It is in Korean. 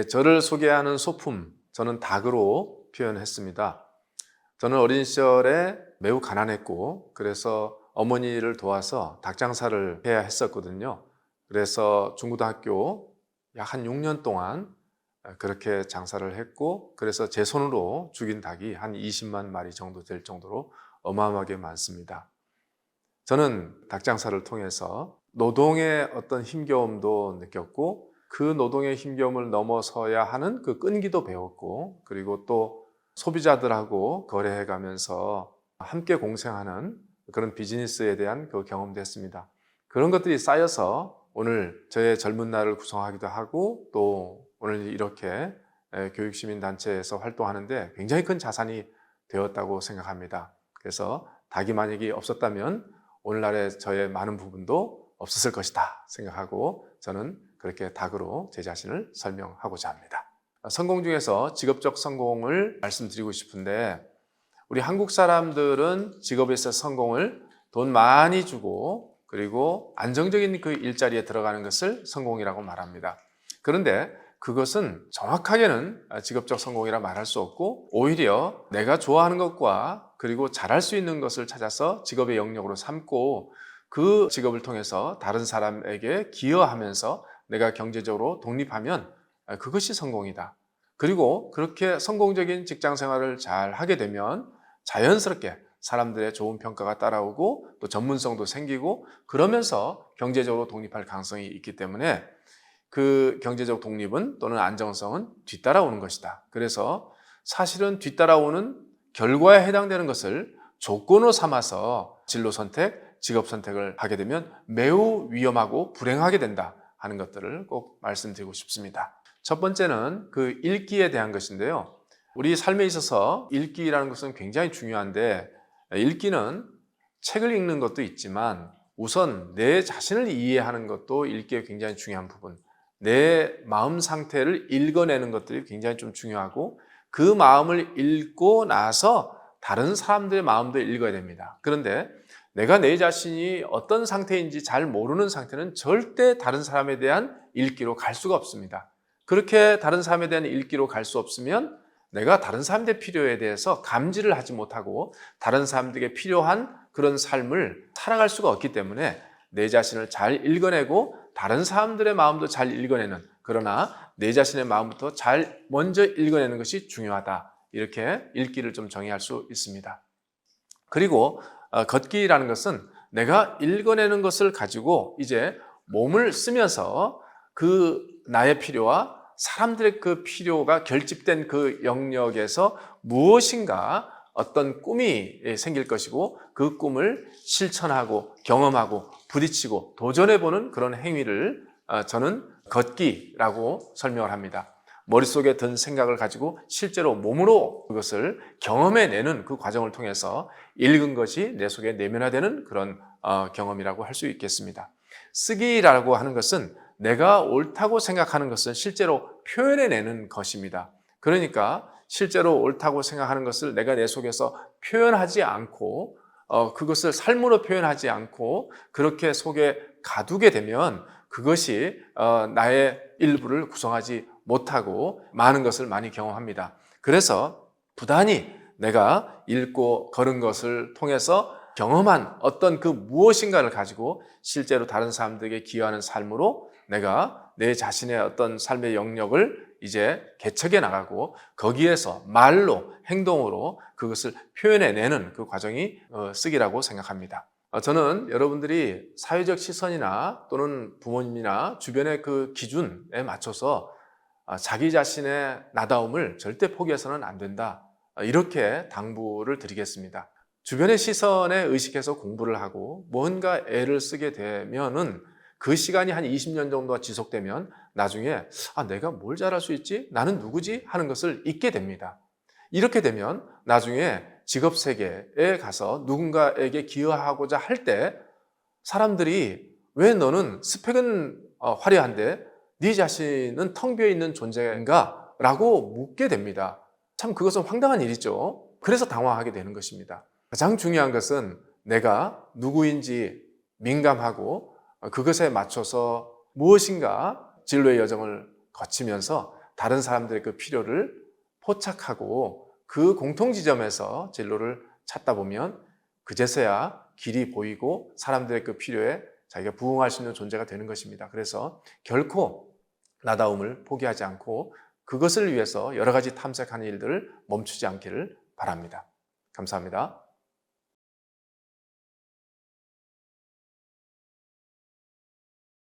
저를 소개하는 소품, 저는 닭으로 표현했습니다. 저는 어린 시절에 매우 가난했고, 그래서 어머니를 도와서 닭 장사를 해야 했었거든요. 그래서 중고등학교 약 한 6년 동안 그렇게 장사를 했고, 그래서 제 손으로 죽인 닭이 한 20만 마리 정도 될 정도로 어마어마하게 많습니다. 저는 닭 장사를 통해서 노동의 어떤 힘겨움도 느꼈고, 그 노동의 힘겨움을 넘어서야 하는 그 끈기도 배웠고, 그리고 또 소비자들하고 거래해 가면서 함께 공생하는 그런 비즈니스에 대한 그 경험도 했습니다. 그런 것들이 쌓여서 오늘 저의 젊은 날을 구성하기도 하고, 또 오늘 이렇게 교육시민단체에서 활동하는데 굉장히 큰 자산이 되었다고 생각합니다. 그래서 닭이 만약에 없었다면 오늘날의 저의 많은 부분도 없었을 것이다 생각하고, 저는 그렇게 닭으로 제 자신을 설명하고자 합니다. 성공 중에서 직업적 성공을 말씀드리고 싶은데, 우리 한국 사람들은 직업에서 성공을 돈 많이 주고 그리고 안정적인 그 일자리에 들어가는 것을 성공이라고 말합니다. 그런데 그것은 정확하게는 직업적 성공이라 말할 수 없고, 오히려 내가 좋아하는 것과 그리고 잘할 수 있는 것을 찾아서 직업의 영역으로 삼고, 그 직업을 통해서 다른 사람에게 기여하면서 내가 경제적으로 독립하면 그것이 성공이다. 그리고 그렇게 성공적인 직장 생활을 잘 하게 되면 자연스럽게 사람들의 좋은 평가가 따라오고, 또 전문성도 생기고, 그러면서 경제적으로 독립할 가능성이 있기 때문에 그 경제적 독립은 또는 안정성은 뒤따라오는 것이다. 그래서 사실은 뒤따라오는 결과에 해당되는 것을 조건으로 삼아서 진로 선택, 직업 선택을 하게 되면 매우 위험하고 불행하게 된다 하는 것들을 꼭 말씀드리고 싶습니다. 첫 번째는 그 읽기에 대한 것인데요. 우리 삶에 있어서 읽기라는 것은 굉장히 중요한데, 읽기는 책을 읽는 것도 있지만 우선 내 자신을 이해하는 것도 읽기에 굉장히 중요한 부분, 내 마음 상태를 읽어내는 것들이 굉장히 좀 중요하고, 그 마음을 읽고 나서 다른 사람들의 마음도 읽어야 됩니다. 그런데 내가 내 자신이 어떤 상태인지 잘 모르는 상태는 절대 다른 사람에 대한 읽기로 갈 수가 없습니다. 그렇게 다른 사람에 대한 읽기로 갈 수 없으면 내가 다른 사람들의 필요에 대해서 감지를 하지 못하고 다른 사람들에게 필요한 그런 삶을 살아갈 수가 없기 때문에 내 자신을 잘 읽어내고 다른 사람들의 마음도 잘 읽어내는, 그러나 내 자신의 마음부터 잘 먼저 읽어내는 것이 중요하다. 이렇게 읽기를 좀 정의할 수 있습니다. 그리고 걷기라는 것은 내가 읽어내는 것을 가지고 이제 몸을 쓰면서 그 나의 필요와 사람들의 그 필요가 결집된 그 영역에서 무엇인가 어떤 꿈이 생길 것이고, 그 꿈을 실천하고 경험하고 부딪히고 도전해보는 그런 행위를 저는 걷기라고 설명을 합니다. 머릿속에 든 생각을 가지고 실제로 몸으로 그것을 경험해내는 그 과정을 통해서 읽은 것이 내 속에 내면화되는 그런 경험이라고 할 수 있겠습니다. 쓰기라고 하는 것은 내가 옳다고 생각하는 것을 실제로 표현해내는 것입니다. 그러니까 실제로 옳다고 생각하는 것을 내가 내 속에서 표현하지 않고, 그것을 삶으로 표현하지 않고 그렇게 속에 가두게 되면 그것이 나의 일부를 구성하지 못하고 많은 것을 많이 경험합니다. 그래서 부단히 내가 읽고 걸은 것을 통해서 경험한 어떤 그 무엇인가를 가지고 실제로 다른 사람들에게 기여하는 삶으로 내가 내 자신의 어떤 삶의 영역을 이제 개척해 나가고, 거기에서 말로, 행동으로 그것을 표현해내는 그 과정이 쓰기라고 생각합니다. 저는 여러분들이 사회적 시선이나 또는 부모님이나 주변의 그 기준에 맞춰서 자기 자신의 나다움을 절대 포기해서는 안 된다, 이렇게 당부를 드리겠습니다. 주변의 시선에 의식해서 공부를 하고 뭔가 애를 쓰게 되면은 그 시간이 한 20년 정도가 지속되면 나중에 내가 뭘 잘할 수 있지? 나는 누구지? 하는 것을 잊게 됩니다. 이렇게 되면 나중에 직업 세계에 가서 누군가에게 기여하고자 할 때 사람들이 왜 너는 스펙은 화려한데 네 자신은 텅 비어 있는 존재인가? 라고 묻게 됩니다. 참 그것은 황당한 일이죠. 그래서 당황하게 되는 것입니다. 가장 중요한 것은 내가 누구인지 민감하고 그것에 맞춰서 무엇인가 진로의 여정을 거치면서 다른 사람들의 그 필요를 포착하고 그 공통 지점에서 진로를 찾다 보면 그제서야 길이 보이고 사람들의 그 필요에 자기가 부응할 수 있는 존재가 되는 것입니다. 그래서 결코 나다움을 포기하지 않고 그것을 위해서 여러 가지 탐색하는 일들을 멈추지 않기를 바랍니다. 감사합니다.